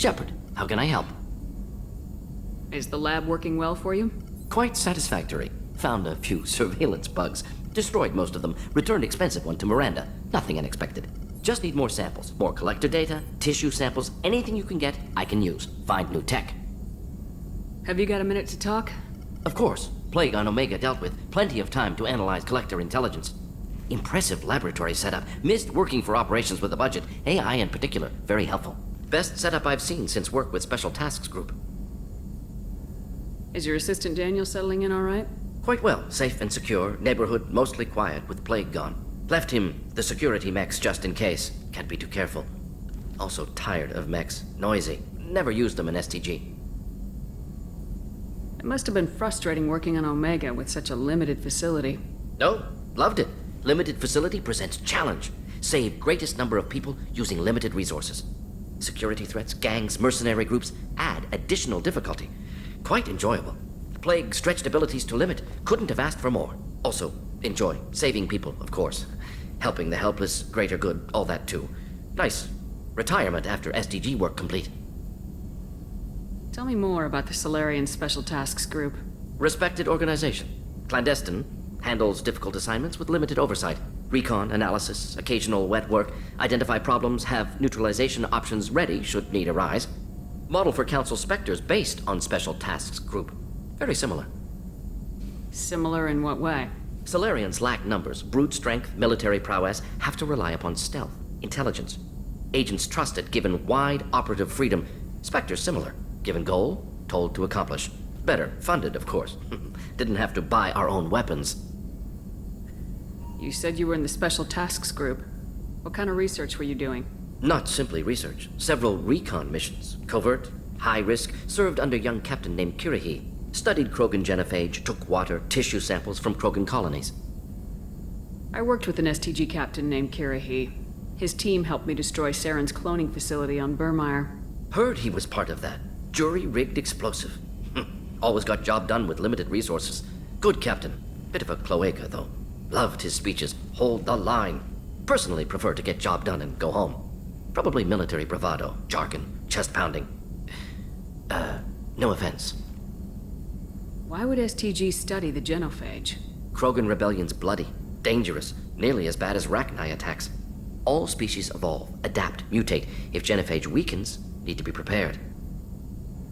Shepard, how can I help? Is the lab working well for you? Quite satisfactory. Found a few surveillance bugs. Destroyed most of them. Returned expensive one to Miranda. Nothing unexpected. Just need more samples. More collector data, tissue samples, anything you can get, I can use. Find new tech. Have you got a minute to talk? Of course. Plague on Omega dealt with. Plenty of time to analyze collector intelligence. Impressive laboratory setup. Missed working for operations with a budget. AI in particular. Very helpful. Best setup I've seen since work with Special Tasks Group. Is your assistant Daniel settling in all right? Quite well. Safe and secure. Neighborhood mostly quiet with Plague gone. Left him the security mechs just in case. Can't be too careful. Also tired of mechs. Noisy. Never used them in STG. It must have been frustrating working on Omega with such a limited facility. No, loved it. Limited facility presents challenge. Save greatest number of people using limited resources. Security threats, gangs, mercenary groups add additional difficulty. Quite enjoyable. Plague stretched abilities to limit. Couldn't have asked for more. Also, enjoy. Saving people, of course. Helping the helpless, greater good, all that too. Nice. Retirement after SDG work complete. Tell me more about the Salarian Special Tasks Group. Respected organization. Clandestine. Handles difficult assignments with limited oversight. Recon, analysis, occasional wet work. Identify problems, have neutralization options ready should need arise. Model for Council Spectres based on Special Tasks Group. Very similar. Similar in what way? Salarians lack numbers, brute strength, military prowess, have to rely upon stealth, intelligence. Agents trusted, given wide operative freedom. Spectres similar, given goal, told to accomplish. Better, funded, of course. Didn't have to buy our own weapons. You said you were in the Special Tasks Group. What kind of research were you doing? Not simply research. Several recon missions. Covert, high risk, served under young captain named Kirahi. Studied Krogan genophage, took water, tissue samples from Krogan colonies. I worked with an STG captain named Kirahi. His team helped me destroy Saren's cloning facility on Burmire. Heard he was part of that. Jury-rigged explosive. Always got job done with limited resources. Good captain. Bit of a cloaca, though. Loved his speeches. Hold the line. Personally prefer to get job done and go home. Probably military bravado, jargon, chest pounding. No offense. Why would STG study the genophage? Krogan rebellion's bloody, dangerous, nearly as bad as Rachni attacks. All species evolve, adapt, mutate. If genophage weakens, need to be prepared.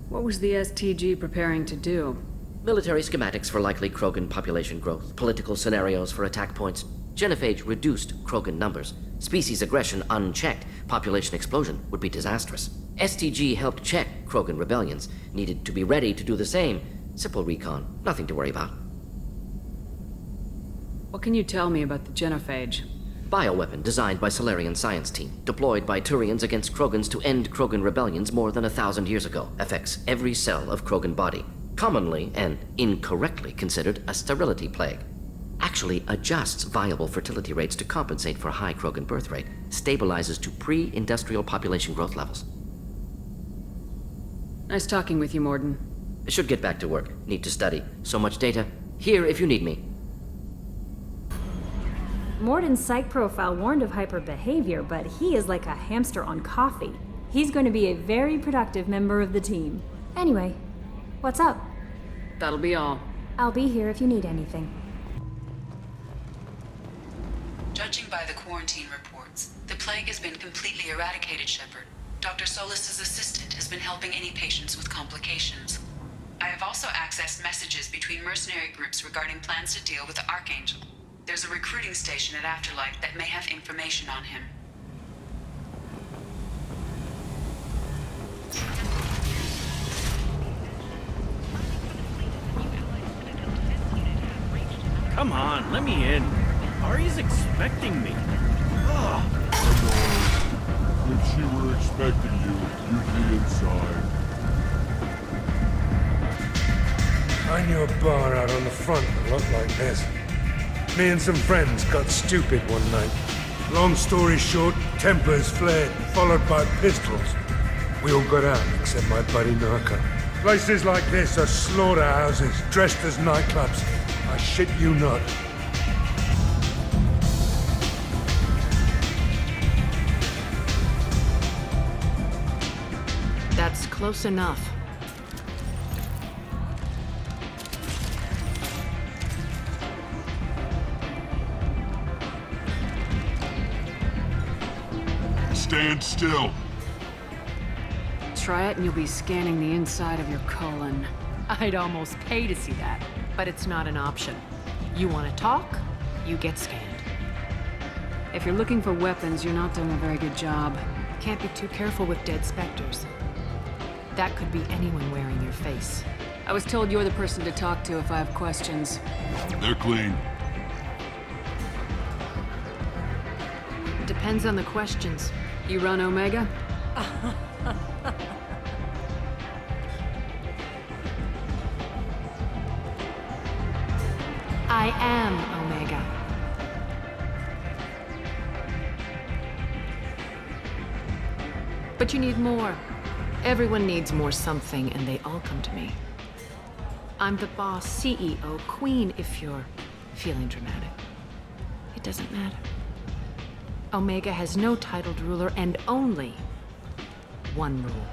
What was the STG preparing to do? Military schematics for likely Krogan population growth, political scenarios for attack points. Genophage reduced Krogan numbers. Species aggression unchecked, population explosion would be disastrous. STG helped check Krogan rebellions, needed to be ready to do the same. Simple recon, nothing to worry about. What can you tell me about the genophage? Bioweapon designed by Salarian science team, deployed by Turians against Krogans to end Krogan rebellions more than 1,000 years ago. Affects every cell of Krogan body. Commonly and incorrectly considered a sterility plague. Actually adjusts viable fertility rates to compensate for high Krogan birth rate. Stabilizes to pre-industrial population growth levels. Nice talking with you, Morden. Should get back to work. Need to study. So much data. Here if you need me. Morden's psych profile warned of hyperbehavior, but he is like a hamster on coffee. He's going to be a very productive member of the team. Anyway, what's up? That'll be all. I'll be here if you need anything. Judging by the quarantine reports, the plague has been completely eradicated, Shepard. Dr. Solis's assistant has been helping any patients with complications. I have also accessed messages between mercenary groups regarding plans to deal with the Archangel. There's a recruiting station at Afterlife that may have information on him. Come on, let me in. Ari's expecting me. Ugh. If she were expecting you, you'd be inside. I knew a bar out on the front that looked like this. Me and some friends got stupid one night. Long story short, tempers flared, followed by pistols. We all got out, except my buddy Narco. Places like this are slaughterhouses, dressed as nightclubs. I shit you not. That Close enough. Stand still. Try it and you'll be scanning the inside of your colon. I'd almost pay to see that, but it's not an option. You want to talk, you get scanned. If you're looking for weapons, you're not doing a very good job. Can't be too careful with dead specters. That could be anyone wearing your face. I was told you're the person to talk to if I have questions. They're clean. It depends on the questions. You run Omega? I am Omega. But you need more. Everyone needs more something, and they all come to me. I'm the boss, CEO, queen, if you're feeling dramatic. It doesn't matter. Omega has no titled ruler and only one rule.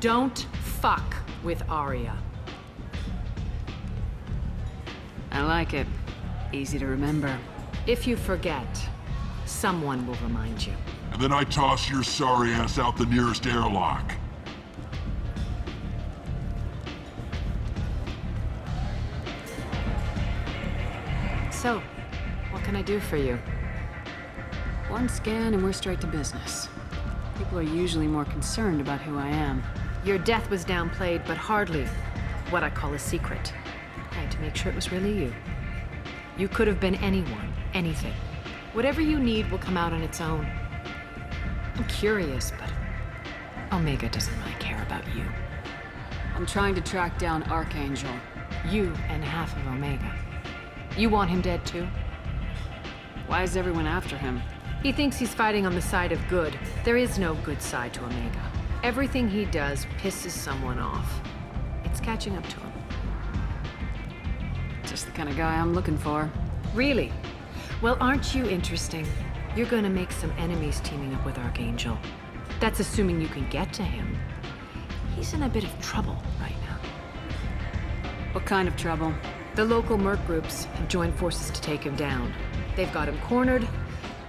Don't fuck with Arya. I like it. Easy to remember. If you forget, someone will remind you. And then I toss your sorry ass out the nearest airlock. So, what can I do for you? One scan and we're straight to business. People are usually more concerned about who I am. Your death was downplayed, but hardly what I call a secret. I had to make sure it was really you. You could have been anyone, anything. Whatever you need will come out on its own. I'm curious, but Omega doesn't really care about you. I'm trying to track down Archangel. You and half of Omega. You want him dead too? Why is everyone after him? He thinks he's fighting on the side of good. There is no good side to Omega. Everything he does pisses someone off. It's catching up to him. Just the kind of guy I'm looking for. Really? Well, aren't you interesting? You're gonna make some enemies teaming up with Archangel. That's assuming you can get to him. He's in a bit of trouble right now. What kind of trouble? The local merc groups have joined forces to take him down. They've got him cornered,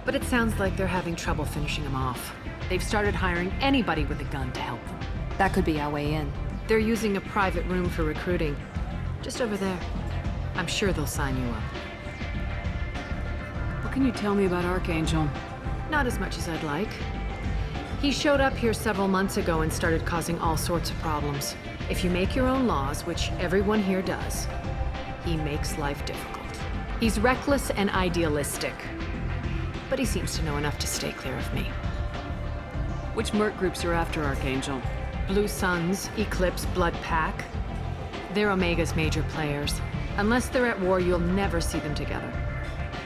but it sounds like they're having trouble finishing him off. They've started hiring anybody with a gun to help them. That could be our way in. They're using a private room for recruiting. Just over there. I'm sure they'll sign you up. What can you tell me about Archangel? Not as much as I'd like. He showed up here several months ago and started causing all sorts of problems. If you make your own laws, which everyone here does, he makes life difficult. He's reckless and idealistic, but he seems to know enough to stay clear of me. Which merc groups are after Archangel? Blue Suns, Eclipse, Blood Pack. They're Omega's major players. Unless they're at war, you'll never see them together.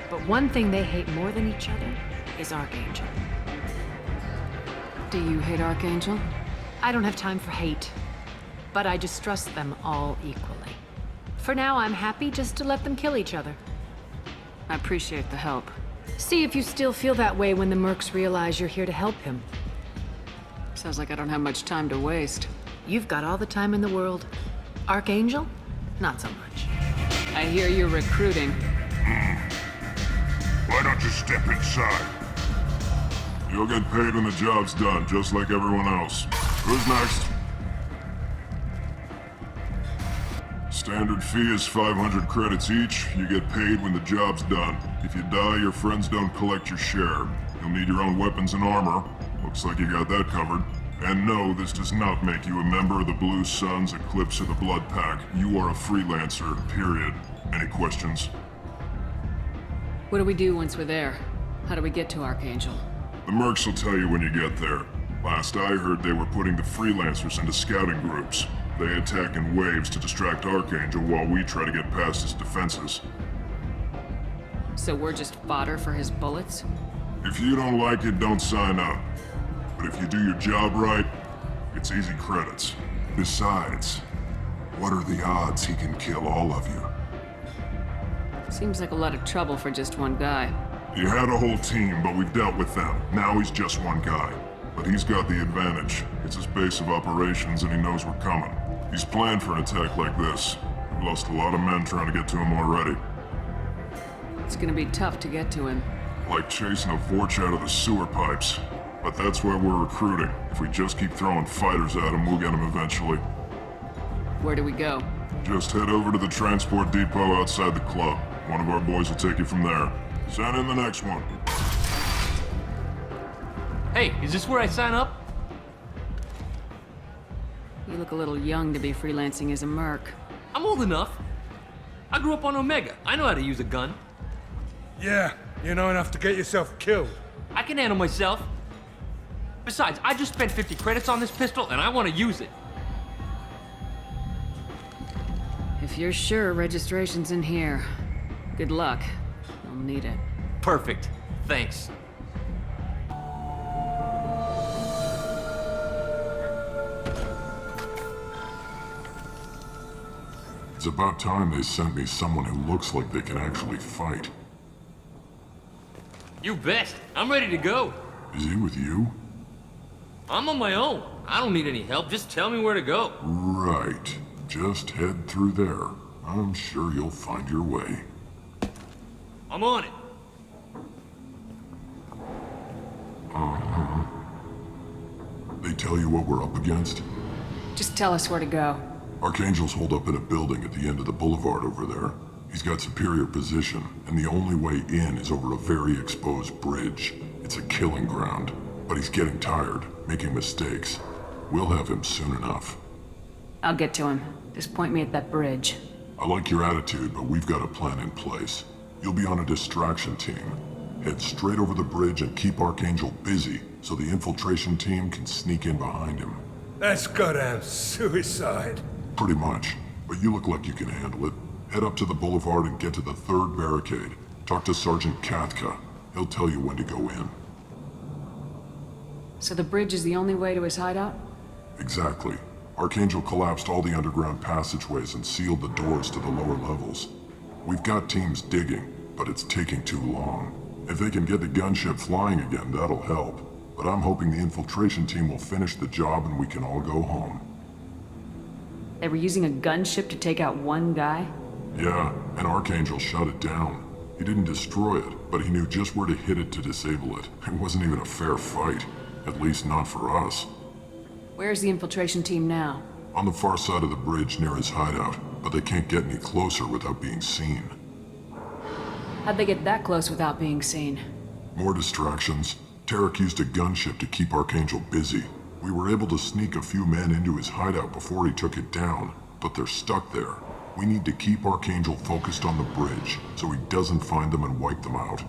But one thing they hate more than each other is Archangel. Do you hate Archangel? I don't have time for hate, but I distrust them all equally. For now, I'm happy just to let them kill each other. I appreciate the help. See if you still feel that way when the mercs realize you're here to help him. Sounds like I don't have much time to waste. You've got all the time in the world. Archangel? Not so much. I hear you're recruiting. Why don't you step inside? You'll get paid when the job's done, just like everyone else. Who's next? Standard fee is 500 credits each. You get paid when the job's done. If you die, your friends don't collect your share. You'll need your own weapons and armor. Looks like you got that covered. And no, this does not make you a member of the Blue Suns, Eclipse, or the Blood Pack. You are a freelancer, period. Any questions? What do we do once we're there? How do we get to Archangel? The mercs will tell you when you get there. Last I heard, they were putting the freelancers into scouting groups. They attack in waves to distract Archangel while we try to get past his defenses. So we're just fodder for his bullets? If you don't like it, don't sign up. But if you do your job right, it's easy credits. Besides, what are the odds he can kill all of you? Seems like a lot of trouble for just one guy. He had a whole team, but we dealt with them. Now he's just one guy. But he's got the advantage. It's his base of operations and he knows we're coming. He's planned for an attack like this. We've lost a lot of men trying to get to him already. It's gonna be tough to get to him. Like chasing a Vorch out of the sewer pipes. But that's why we're recruiting. If we just keep throwing fighters at him, we'll get him eventually. Where do we go? Just head over to the transport depot outside the club. One of our boys will take you from there. Send in the next one. Hey, is this where I sign up? You look a little young to be freelancing as a merc. I'm old enough. I grew up on Omega. I know how to use a gun. Yeah, you know enough to get yourself killed. I can handle myself. Besides, I just spent 50 credits on this pistol and I want to use it. If you're sure registration's in here, good luck. You'll need it. Perfect. Thanks. It's about time they sent me someone who looks like they can actually fight. You bet. I'm ready to go. Is he with you? I'm on my own. I don't need any help. Just tell me where to go. Right. Just head through there. I'm sure you'll find your way. I'm on it. They tell you what we're up against? Just tell us where to go. Archangel's holed up in a building at the end of the boulevard over there. He's got superior position, and the only way in is over a very exposed bridge. It's a killing ground, but he's getting tired, making mistakes. We'll have him soon enough. I'll get to him. Just point me at that bridge. I like your attitude, but we've got a plan in place. You'll be on a distraction team. Head straight over the bridge and keep Archangel busy, so the infiltration team can sneak in behind him. That's goddamn suicide. Pretty much, but you look like you can handle it. Head up to the boulevard and get to the third barricade. Talk to Sergeant Kathka. He'll tell you when to go in. So the bridge is the only way to his hideout? Exactly. Archangel collapsed all the underground passageways and sealed the doors to the lower levels. We've got teams digging, but it's taking too long. If they can get the gunship flying again, that'll help. But I'm hoping the infiltration team will finish the job and we can all go home. They were using a gunship to take out one guy? Yeah, and Archangel shut it down. He didn't destroy it, but he knew just where to hit it to disable it. It wasn't even a fair fight. At least not for us. Where's the infiltration team now? On the far side of the bridge near his hideout, but they can't get any closer without being seen. How'd they get that close without being seen? More distractions. Tarek used a gunship to keep Archangel busy. We were able to sneak a few men into his hideout before he took it down, but they're stuck there. We need to keep Archangel focused on the bridge, so he doesn't find them and wipe them out.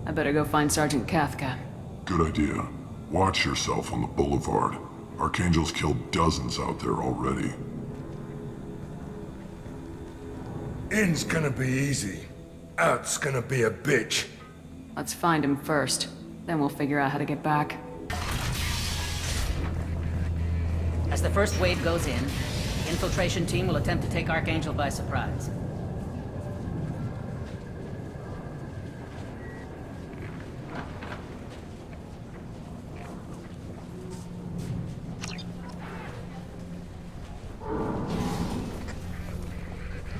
I better go find Sergeant Kathka. Good idea. Watch yourself on the boulevard. Archangel's killed dozens out there already. In's gonna be easy. Out's gonna be a bitch. Let's find him first. Then we'll figure out how to get back. As the first wave goes in, the infiltration team will attempt to take Archangel by surprise.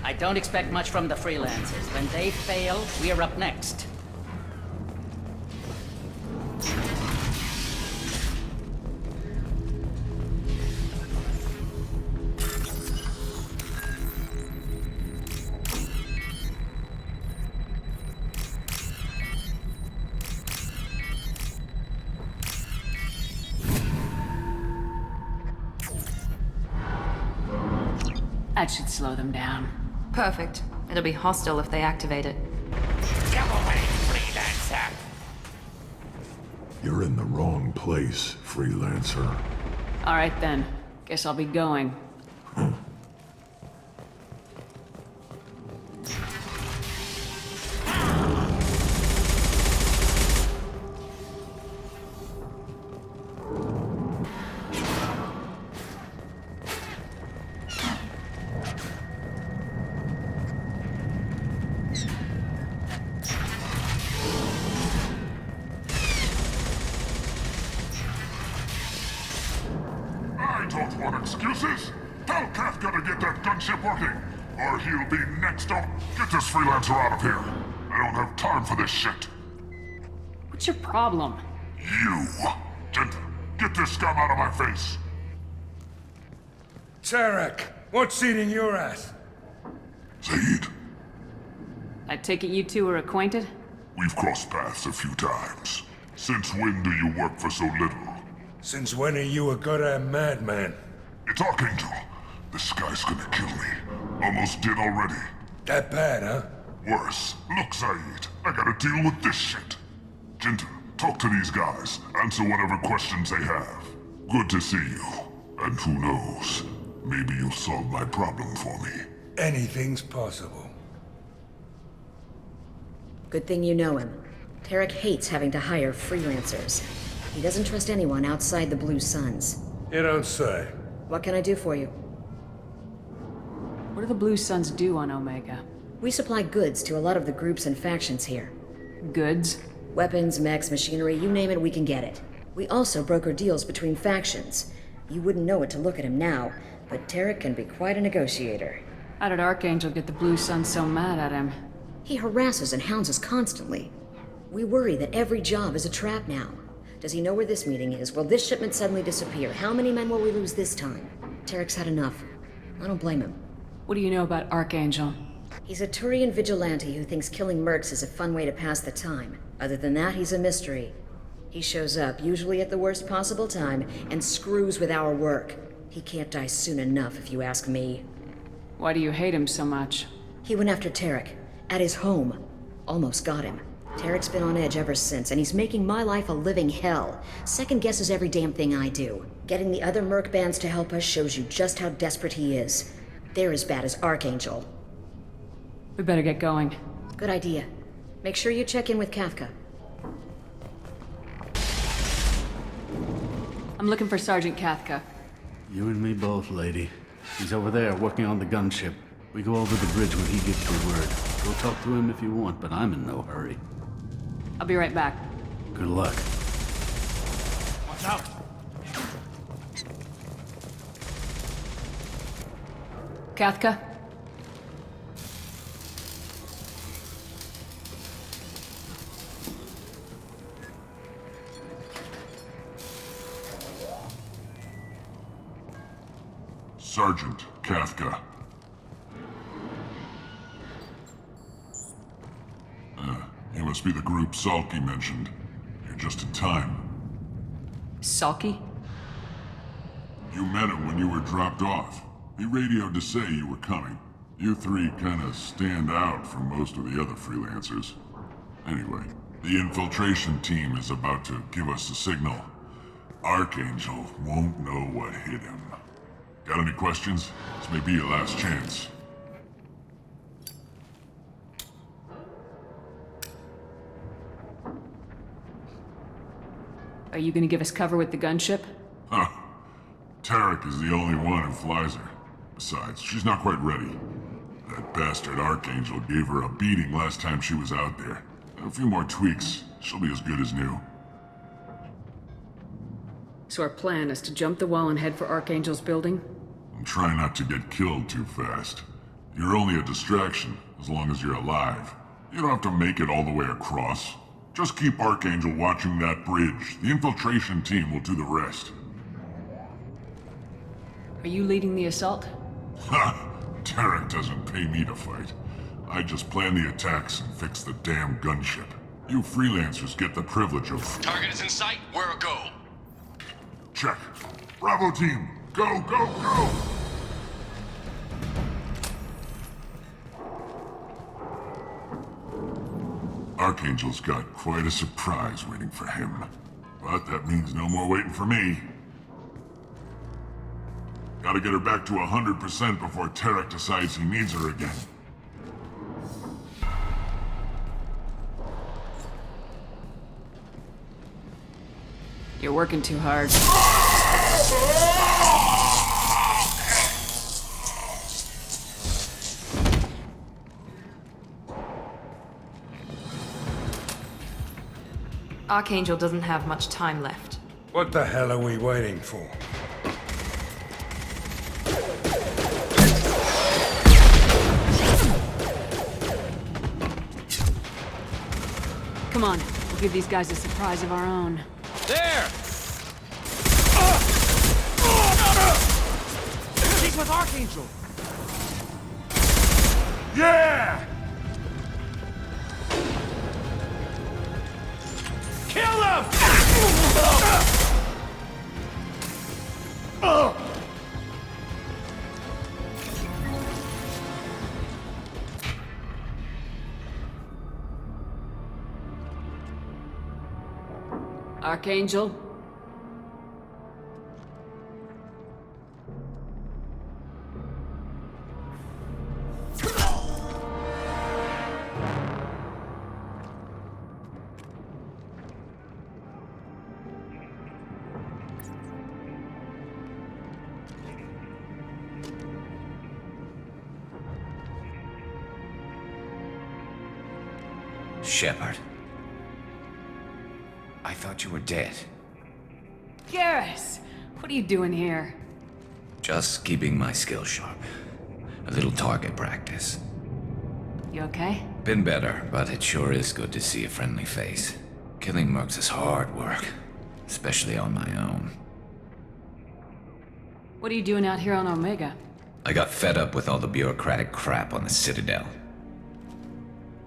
I don't expect much from the freelancers. When they fail, we're up next. That should slow them down. Perfect. It'll be hostile if they activate it. Come away, freelancer! You're in the wrong place, freelancer. All right then. Guess I'll be going. excuses? Tell Kafka to get that gunship working, or he'll be next up. Get this freelancer out of here. I don't have time for this shit. What's your problem? You. Genta, get this scum out of my face. Tarek, what's eating your ass? Zaid, I take it you two are acquainted? we've crossed paths a few times. Since when do you work for so little? Since when are you a goddamn madman? It's Archangel. This guy's gonna kill me. Almost did already. That bad, huh? Worse. Look, Zaid, I gotta deal with this shit. Genta, talk to these guys. Answer whatever questions they have. Good to see you. And who knows, maybe you'll solve my problem for me. Anything's possible. Good thing you know him. Tarek hates having to hire freelancers. He doesn't trust anyone outside the Blue Suns. You don't say. What can I do for you? What do the Blue Suns do on Omega? We supply goods to a lot of the groups and factions here. Goods? Weapons, mechs, machinery, you name it, we can get it. We also broker deals between factions. You wouldn't know it to look at him now, but Tarek can be quite a negotiator. How did Archangel get the Blue Suns so mad at him? He harasses and hounds us constantly. We worry that every job is a trap now. Does he know where this meeting is? Will this shipment suddenly disappear? How many men will we lose this time? Tarek's had enough. I don't blame him. What do you know about Archangel? He's a Turian vigilante who thinks killing mercs is a fun way to pass the time. Other than that, he's a mystery. He shows up, usually at the worst possible time, and screws with our work. He can't die soon enough, if you ask me. Why do you hate him so much? He went after Tarek. At his home. Almost got him. Tarek's been on edge ever since, and he's making my life a living hell. Second guesses every damn thing I do. Getting the other merc bands to help us shows you just how desperate he is. They're as bad as Archangel. We better get going. Good idea. Make sure you check in with Kafka. I'm looking for Sergeant Kafka. You and me both, lady. He's over there working on the gunship. We go over the bridge when he gives the word. Go talk to him if you want, but I'm in no hurry. I'll be right back. Good luck. Watch out! Kafka? Sergeant Kafka. You must be the group Salky mentioned. You're just in time. Salky? You met him when you were dropped off. He radioed to say you were coming. You three kinda stand out from most of the other freelancers. Anyway, the infiltration team is about to give us a signal. Archangel won't know what hit him. Got any questions? This may be your last chance. Are you gonna give us cover with the gunship? Huh. Tarek is the only one who flies her. Besides, she's not quite ready. That bastard Archangel gave her a beating last time she was out there. A few more tweaks, she'll be as good as new. So our plan is to jump the wall and head for Archangel's building? And try not to get killed too fast. You're only a distraction, as long as you're alive. You don't have to make it all the way across. Just keep Archangel watching that bridge. The infiltration team will do the rest. Are you leading the assault? Ha! Tarek doesn't pay me to fight. I just plan the attacks and fix the damn gunship. You freelancers get the privilege of... Target is in sight. We're a go. Check. Bravo team! Go, go, go! Archangel's got quite a surprise waiting for him. But that means no more waiting for me. Gotta get her back to 100% before Tarek decides he needs her again. You're working too hard. Archangel doesn't have much time left. What the hell are we waiting for? Come on, we'll give these guys a surprise of our own. There! She's with Archangel! Yeah! Kill him! Archangel? Shepard. I thought you were dead. Garrus! What are you doing here? Just keeping my skills sharp. A little target practice. You okay? Been better, but it sure is good to see a friendly face. Killing mercs is hard work, especially on my own. What are you doing out here on Omega? I got fed up with all the bureaucratic crap on the Citadel.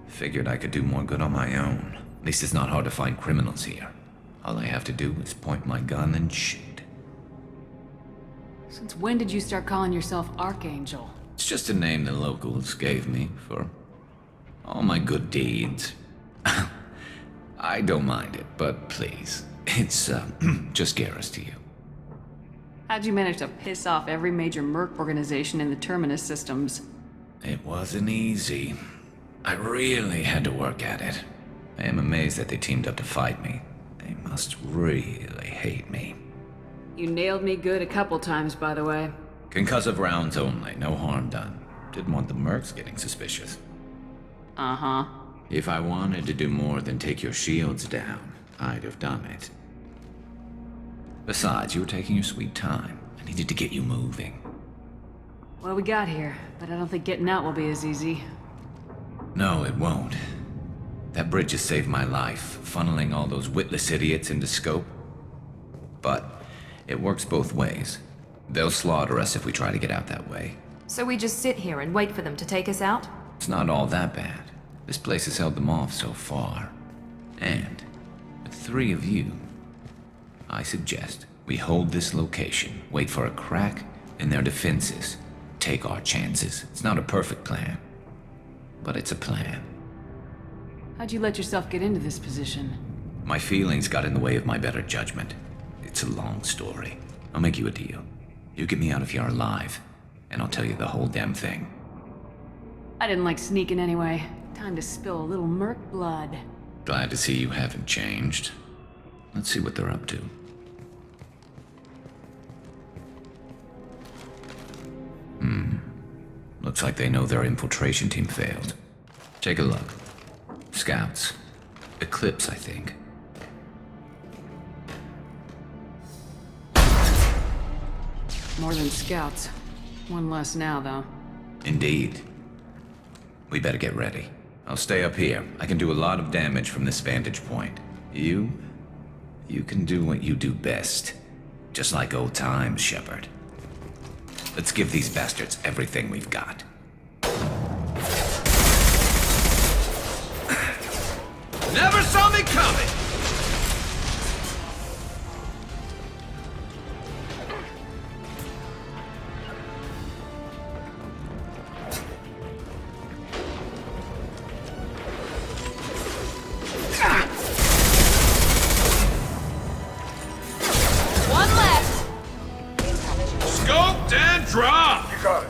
Figured I could do more good on my own. At least it's not hard to find criminals here. All I have to do is point my gun and shoot. Since when did you start calling yourself Archangel? It's just a name the locals gave me for all my good deeds. I don't mind it, but please, it's just Garrus to you. How'd you manage to piss off every major merc organization in the Terminus systems? It wasn't easy. I really had to work at it. I am amazed that they teamed up to fight me. They must really hate me. You nailed me good a couple times, by the way. Concussive rounds only, no harm done. Didn't want the mercs getting suspicious. Uh-huh. If I wanted to do more than take your shields down, I'd have done it. Besides, you were taking your sweet time. I needed to get you moving. Well, we got here, but I don't think getting out will be as easy. No, it won't. That bridge has saved my life, funneling all those witless idiots into scope. But it works both ways. They'll slaughter us if we try to get out that way. So we just sit here and wait for them to take us out? It's not all that bad. This place has held them off so far. And with 3 of you, I suggest we hold this location, wait for a crack in their defenses, take our chances. It's not a perfect plan, but it's a plan. How'd you let yourself get into this position? My feelings got in the way of my better judgment. It's a long story. I'll make you a deal. You get me out of here alive, and I'll tell you the whole damn thing. I didn't like sneaking anyway. Time to spill a little merc blood. Glad to see you haven't changed. Let's see what they're up to. Looks like they know their infiltration team failed. Take a look. Scouts. Eclipse, I think. More than scouts. One less now, though. Indeed. We better get ready. I'll stay up here. I can do a lot of damage from this vantage point. You can do what you do best. Just like old times, Shepard. Let's give these bastards everything we've got. Never saw me coming! One left! Scoped and dropped! You got it.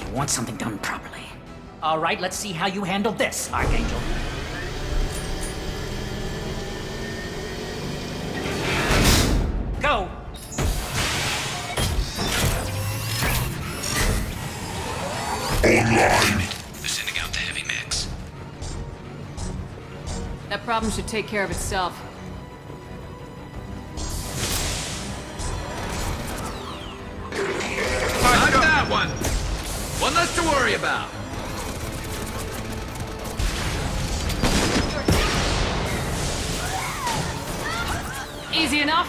You want something done properly. All right, let's see how you handle this, Archangel. Go! Online. They're sending out the heavy mix. That problem should take care of itself. about? Easy enough?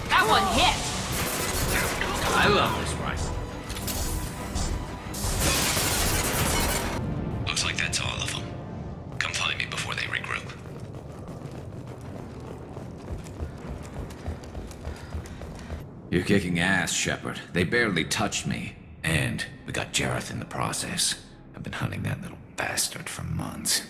That one hit! I love this rifle. Looks like that's all of them. Come find me before they regroup. You're kicking ass, Shepard. They barely touched me. And we got Jareth in the process. I've been hunting that little bastard for months.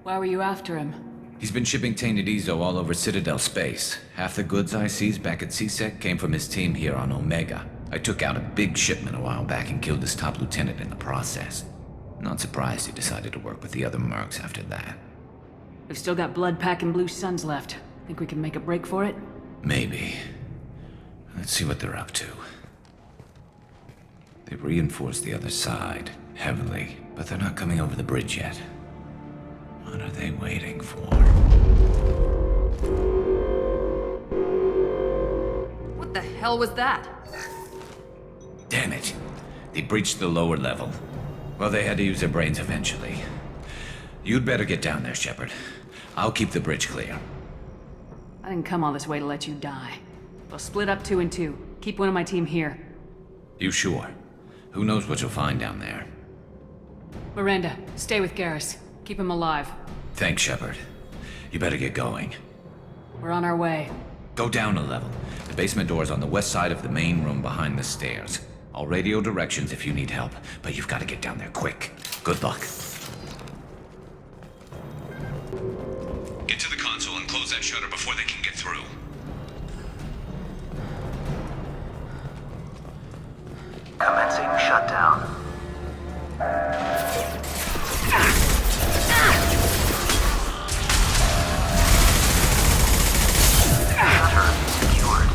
Why were you after him? He's been shipping tainted Ezo all over Citadel space. Half the goods I seized back at CSEC came from his team here on Omega. I took out a big shipment a while back and killed his top lieutenant in the process. Not surprised he decided to work with the other mercs after that. We've still got Bloodpack and Blue Suns left. Think we can make a break for it? Maybe. Let's see what they're up to. They've reinforced the other side, heavily, but they're not coming over the bridge yet. What are they waiting for? What the hell was that? Damn it. They breached the lower level. Well, they had to use their brains eventually. You'd better get down there, Shepard. I'll keep the bridge clear. I didn't come all this way to let you die. We'll split up 2 and 2. Keep one of my team here. You sure? Who knows what you'll find down there? Miranda, stay with Garrus. Keep him alive. Thanks, Shepard. You better get going. We're on our way. Go down a level. The basement door's on the west side of the main room behind the stairs. I'll radio directions if you need help, but you've got to get down there quick. Good luck. Get to the console and close that shutter before they can get through. Commencing shutdown. Shutter secured.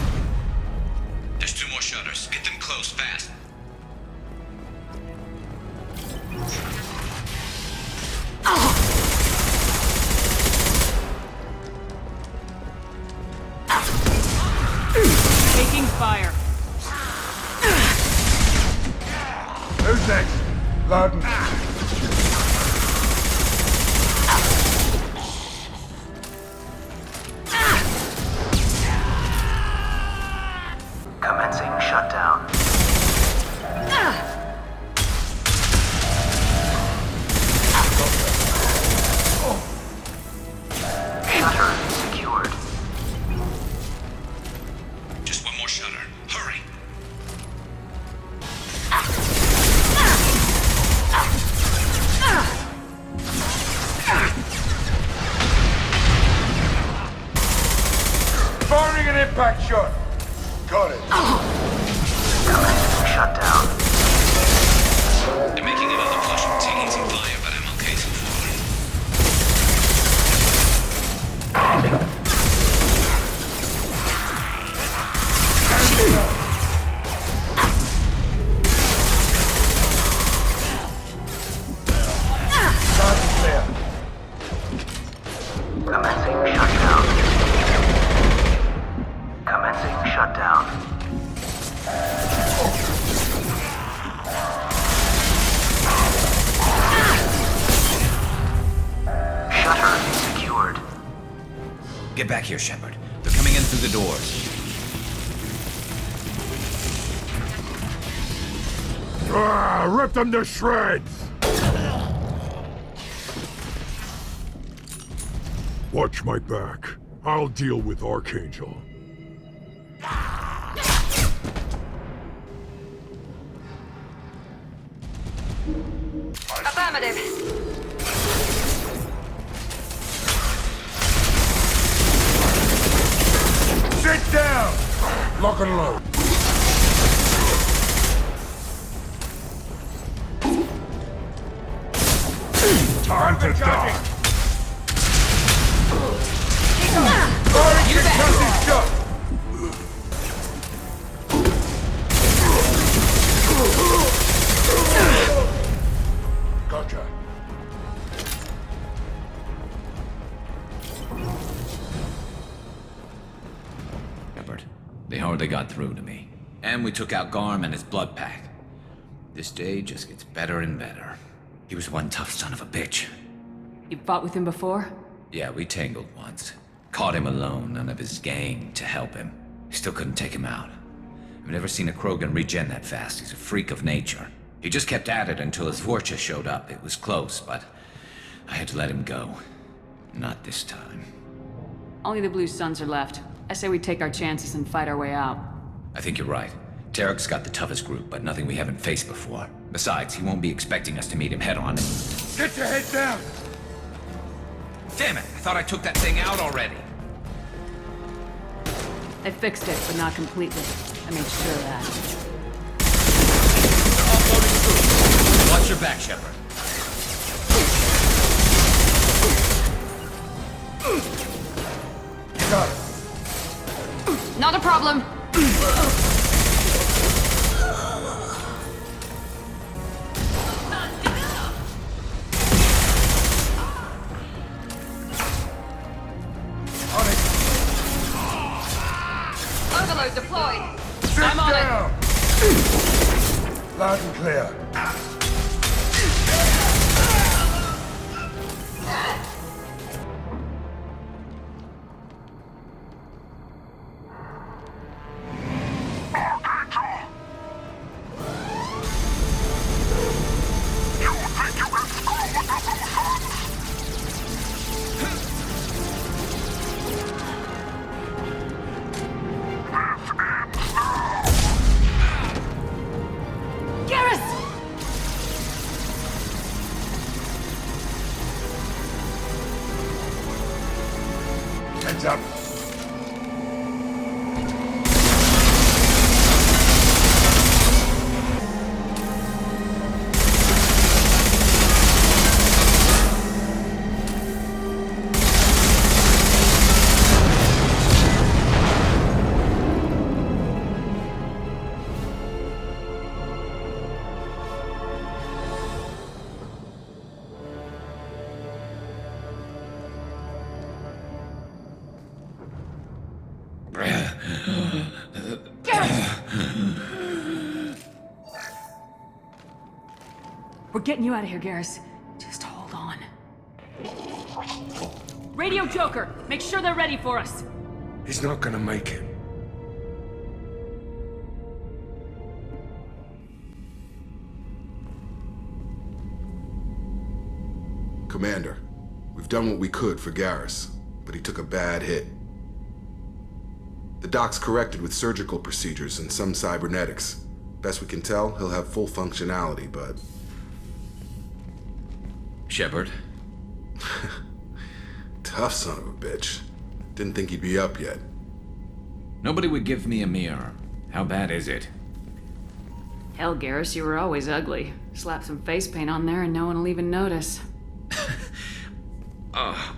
There's 2 more shutters. Get them closed fast. Taking fire. Who's next? Loudon. Commencing shutdown. Shutter secured. Just 1 more shutter. Hurry. Firing an impact shot. Got it. Commencing shutdown. They're making another push from taking some fire, but I'm okay so far. Target clear. Commencing shutdown. Commencing shutdown. Shutter secured. Get back here, Shepard. They're coming in through the doors. Rip them to shreds! Watch my back. I'll deal with Archangel. Affirmative. Sit down! Lock and load. Time to die. Firing concussive shot. Gotcha. Shepard, they hardly got through to me. And we took out Garm and his blood pack. This day just gets better and better. He was one tough son of a bitch. You fought with him before? Yeah, we tangled once. Caught him alone, none of his gang to help him. Still couldn't take him out. I've never seen a Krogan regen that fast. He's a freak of nature. He just kept at it until his Vorcha showed up. It was close, but I had to let him go. Not this time. Only the Blue Suns are left. I say we take our chances and fight our way out. I think you're right. Tarek's got the toughest group, but nothing we haven't faced before. Besides, he won't be expecting us to meet him head-on. Get your head down! Damn it! I thought I took that thing out already. They fixed it, but not completely. I made sure of that. They're offloading troops. Watch your back, Shepard. You got it. Not a problem! Overload deployed. I'm on down. Loud and clear. Heads up. We're getting you out of here, Garrus. Just hold on. Radio Joker! Make sure they're ready for us! He's not gonna make it. Commander, we've done what we could for Garrus, but he took a bad hit. The doc's corrected with surgical procedures and some cybernetics. Best we can tell, he'll have full functionality, but... Shepard? Tough son of a bitch. Didn't think he'd be up yet. Nobody would give me a mirror. How bad is it? Hell, Garrus, you were always ugly. Slap some face paint on there and no one will even notice.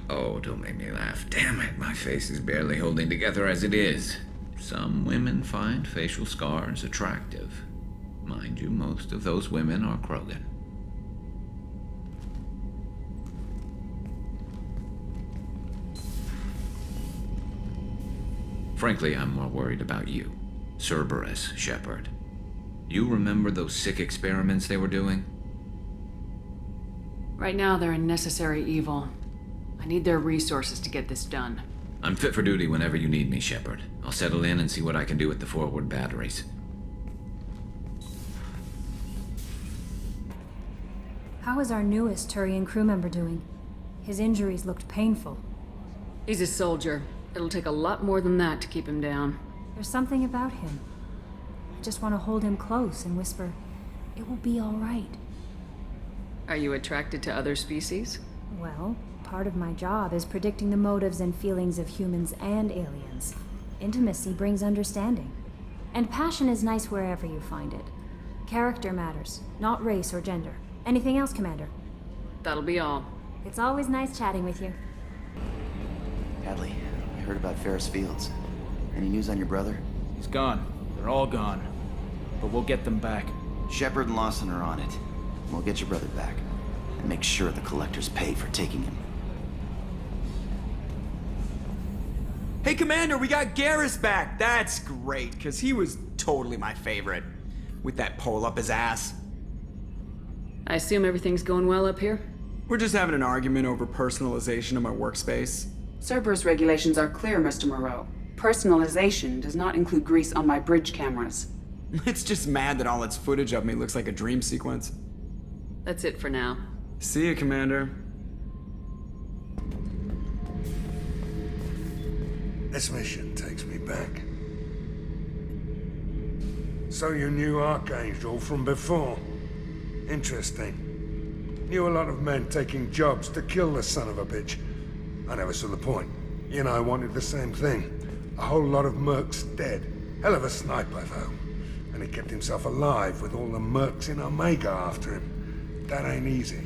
Oh, don't make me laugh. Damn it, my face is barely holding together as it is. Some women find facial scars attractive. Mind you, most of those women are Krogan. Frankly, I'm more worried about you. Cerberus, Shepard. You remember those sick experiments they were doing? Right now, they're a necessary evil. I need their resources to get this done. I'm fit for duty whenever you need me, Shepard. I'll settle in and see what I can do with the forward batteries. How is our newest Turian crew member doing? His injuries looked painful. He's a soldier. It'll take a lot more than that to keep him down. There's something about him. I just want to hold him close and whisper, "It will be all right." Are you attracted to other species? Well, part of my job is predicting the motives and feelings of humans and aliens. Intimacy brings understanding. And passion is nice wherever you find it. Character matters, not race or gender. Anything else, Commander? That'll be all. It's always nice chatting with you. Hadley, I heard about Ferris Fields. Any news on your brother? He's gone. They're all gone. But we'll get them back. Shepard and Lawson are on it. We'll get your brother back. And make sure the collectors pay for taking him. Hey, Commander, we got Garrus back. That's great, because he was totally my favorite. With that pole up his ass. I assume everything's going well up here? We're just having an argument over personalization of my workspace. Cerberus regulations are clear, Mr. Moreau. Personalization does not include grease on my bridge cameras. It's just mad that all its footage of me looks like a dream sequence. That's it for now. See you, Commander. This mission takes me back. So you knew Archangel from before? Interesting. Knew a lot of men taking jobs to kill the son of a bitch. I never saw the point. You and I wanted the same thing. A whole lot of mercs dead. Hell of a sniper, though. And he kept himself alive with all the mercs in Omega after him. That ain't easy.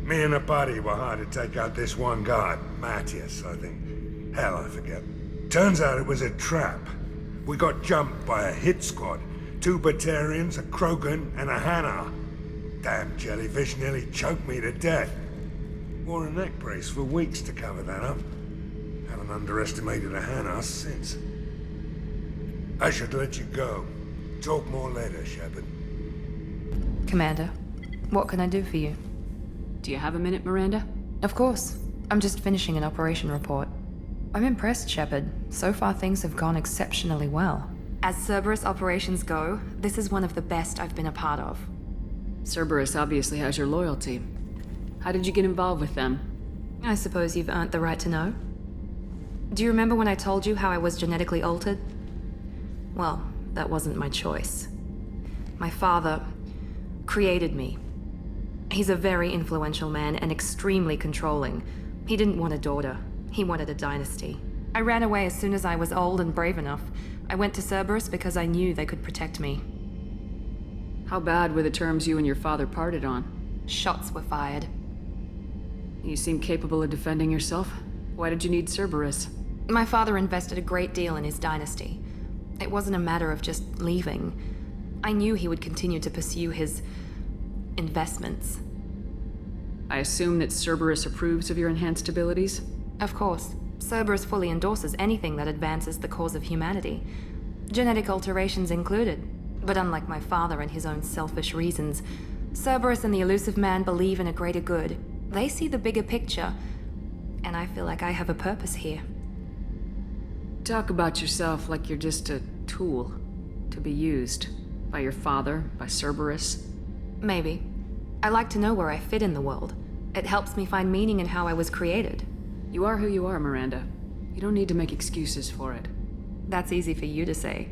Me and a buddy were hired to take out this one guy, Matthias, I think. Hell, I forget. Turns out it was a trap. We got jumped by a hit squad. 2 Batarians, a Krogan, and a Hanar. Damn jellyfish nearly choked me to death. Wore a neck brace for weeks to cover that up. Haven't underestimated a Hanar since. I should let you go. Talk more later, Shepard. Commander, what can I do for you? Do you have a minute, Miranda? Of course. I'm just finishing an operation report. I'm impressed, Shepard. So far things have gone exceptionally well. As Cerberus operations go, this is one of the best I've been a part of. Cerberus obviously has your loyalty. How did you get involved with them? I suppose you've earned the right to know. Do you remember when I told you how I was genetically altered? Well, that wasn't my choice. My father created me. He's a very influential man and extremely controlling. He didn't want a daughter. He wanted a dynasty. I ran away as soon as I was old and brave enough. I went to Cerberus because I knew they could protect me. How bad were the terms you and your father parted on? Shots were fired. You seem capable of defending yourself. Why did you need Cerberus? My father invested a great deal in his dynasty. It wasn't a matter of just leaving. I knew he would continue to pursue his investments. I assume that Cerberus approves of your enhanced abilities? Of course. Cerberus fully endorses anything that advances the cause of humanity. Genetic alterations included. But unlike my father and his own selfish reasons, Cerberus and the Elusive Man believe in a greater good. They see the bigger picture, and I feel like I have a purpose here. Talk about yourself like you're just a tool to be used by your father, by Cerberus. Maybe. I like to know where I fit in the world. It helps me find meaning in how I was created. You are who you are, Miranda. You don't need to make excuses for it. That's easy for you to say.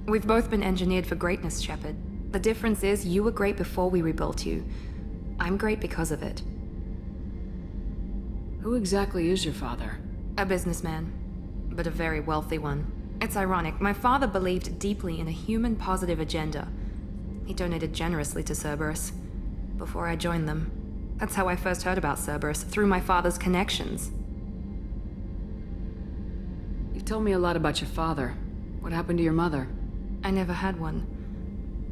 We've both been engineered for greatness, Shepard. The difference is you were great before we rebuilt you. I'm great because of it. Who exactly is your father? A businessman, but a very wealthy one. It's ironic. My father believed deeply in a human-positive agenda. He donated generously to Cerberus before I joined them. That's how I first heard about Cerberus, through my father's connections. You've told me a lot about your father. What happened to your mother? I never had one.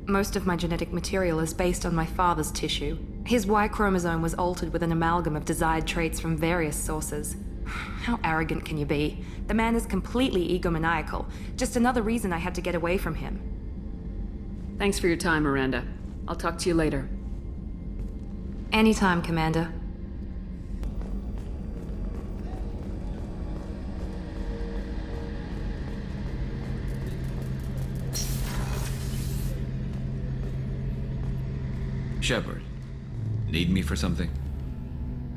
Most of my genetic material is based on my father's tissue. His Y chromosome was altered with an amalgam of desired traits from various sources. How arrogant can you be? The man is completely egomaniacal. Just another reason I had to get away from him. Thanks for your time, Miranda. I'll talk to you later. Anytime, Commander. Shepard, need me for something?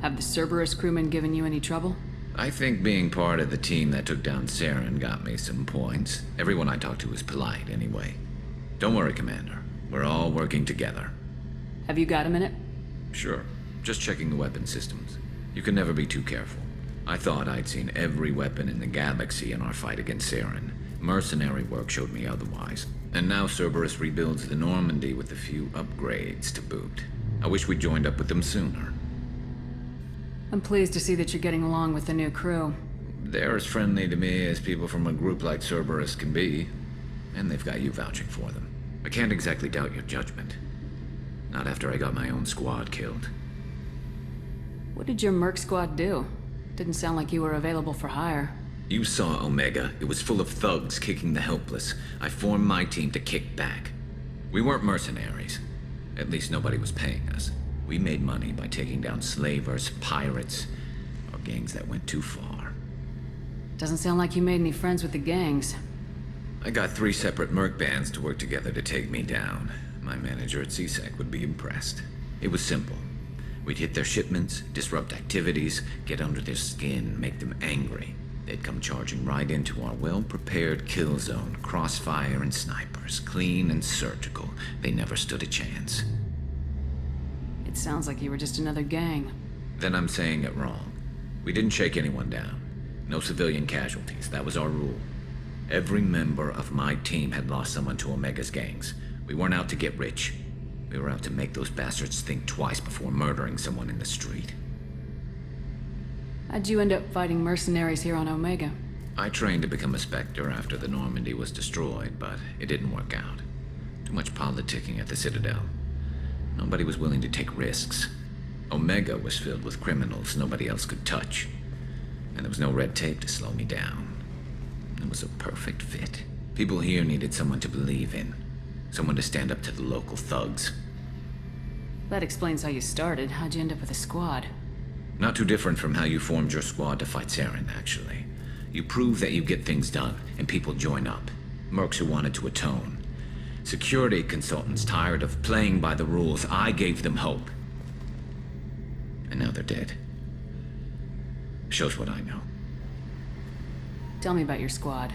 Have the Cerberus crewmen given you any trouble? I think being part of the team that took down Saren got me some points. Everyone I talked to was polite, anyway. Don't worry, Commander. We're all working together. Have you got a minute? Sure. Just checking the weapon systems. You can never be too careful. I thought I'd seen every weapon in the galaxy in our fight against Saren. Mercenary work showed me otherwise. And now Cerberus rebuilds the Normandy with a few upgrades to boot. I wish we'd joined up with them sooner. I'm pleased to see that you're getting along with the new crew. They're as friendly to me as people from a group like Cerberus can be. And they've got you vouching for them. I can't exactly doubt your judgment. Not after I got my own squad killed. What did your Merc squad do? Didn't sound like you were available for hire. You saw Omega. It was full of thugs kicking the helpless. I formed my team to kick back. We weren't mercenaries. At least nobody was paying us. We made money by taking down slavers, pirates, or gangs that went too far. Doesn't sound like you made any friends with the gangs. I got 3 separate merc bands to work together to take me down. My manager at CSEC would be impressed. It was simple. We'd hit their shipments, disrupt activities, get under their skin, make them angry. They'd come charging right into our well-prepared kill zone, crossfire and snipers, clean and surgical. They never stood a chance. It sounds like you were just another gang. Then I'm saying it wrong. We didn't shake anyone down. No civilian casualties, that was our rule. Every member of my team had lost someone to Omega's gangs. We weren't out to get rich. We were out to make those bastards think twice before murdering someone in the street. How'd you end up fighting mercenaries here on Omega? I trained to become a Spectre after the Normandy was destroyed, but it didn't work out. Too much politicking at the Citadel. Nobody was willing to take risks. Omega was filled with criminals nobody else could touch. And there was no red tape to slow me down. It was a perfect fit. People here needed someone to believe in. Someone to stand up to the local thugs. That explains how you started. How'd you end up with a squad? Not too different from how you formed your squad to fight Saren, actually. You prove that you get things done, and people join up. Mercs who wanted to atone. Security consultants tired of playing by the rules. I gave them hope. And now they're dead. Shows what I know. Tell me about your squad.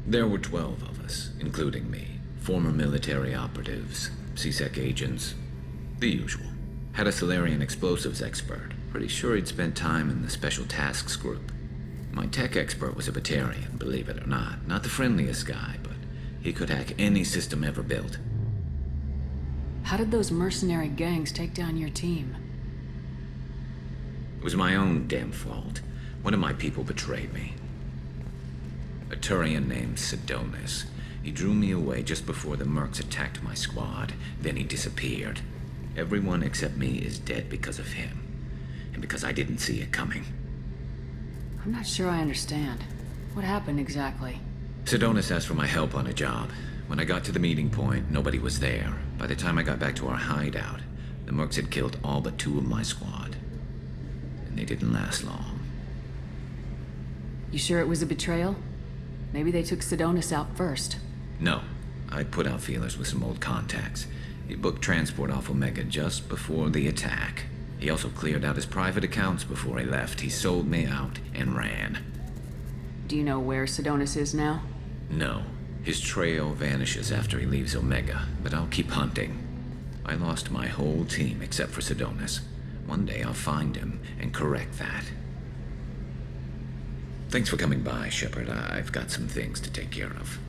There were 12 of us, including me. Former military operatives, CSEC agents, the usual. Had a Solarian explosives expert. Pretty sure he'd spent time in the Special Tasks Group. My tech expert was a Batarian, believe it or not. Not the friendliest guy, but he could hack any system ever built. How did those mercenary gangs take down your team? It was my own damn fault. One of my people betrayed me. A Turian named Sidonis. He drew me away just before the Mercs attacked my squad. Then he disappeared. Everyone except me is dead because of him. And because I didn't see it coming. I'm not sure I understand. What happened exactly? Sidonis asked for my help on a job. When I got to the meeting point, nobody was there. By the time I got back to our hideout, the Mercs had killed all but 2 of my squad. And they didn't last long. You sure it was a betrayal? Maybe they took Sidonis out first. No. I put out feelers with some old contacts. He booked transport off Omega just before the attack. He also cleared out his private accounts before he left. He sold me out and ran. Do you know where Sidonis is now? No. His trail vanishes after he leaves Omega, but I'll keep hunting. I lost my whole team except for Sidonis. One day I'll find him and correct that. Thanks for coming by, Shepard. I've got some things to take care of.